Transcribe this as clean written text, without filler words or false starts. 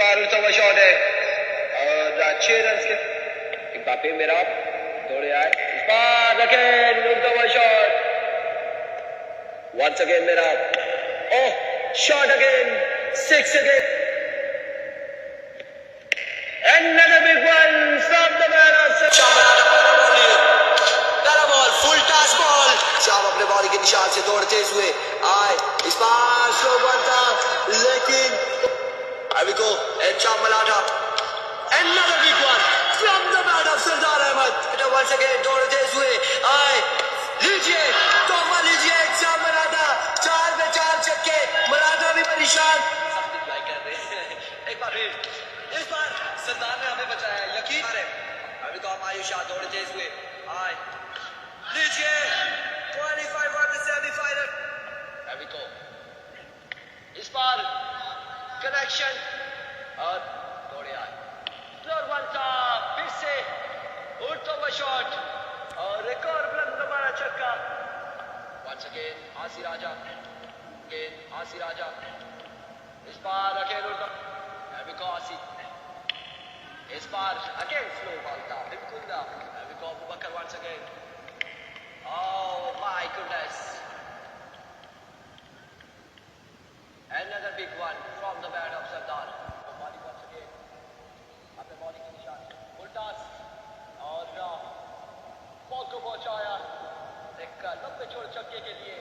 बार उड़ता हुआ शॉट है और 6 रन के एक बार फिर मेरा दौड़े आए इस बार अगेन उड़ता हुआ शॉट वंस अगेन मेरा oh shot again 6 again another big one from the man of ball full toss ball Sam अपने बॉल के निशान से दौड़ते हुए आए इस बार स्लो बॉल था लेकिन अभी को शाम मलाटा another big one from the man of Sardar Ahmad once again दौड़ते हुए आए लीजिए तोहफा लीजिए शाम मलाटा 4 में 4 छक्के मलाटा भी परेशान कर रहे हैं एक बार फिर इस बार सरदार ने हमें बचाया यकीन है अभी तो हम आयुषा दौड़ते हुए आए लीजिए 25 on the semi-final अभी को इस बार कनेक्शन और दौड़े आए फ्लोर वन था फिर से उड़ता हुआ शॉट और एक और बुलंद हमारा छक्का once again आसी राजा इस बार अकेले उड़ता अभी को आसी इस बार अगेन स्लो बॉल था बिल्कुल ना अभी को अबू बकर once again oh my goodness another big one from the bat of Sardar bowling once again अपने बॉलिंग के निशान उल्टास और बॉल को पहुंचाया एक लंबे छोड़ छक्के के लिए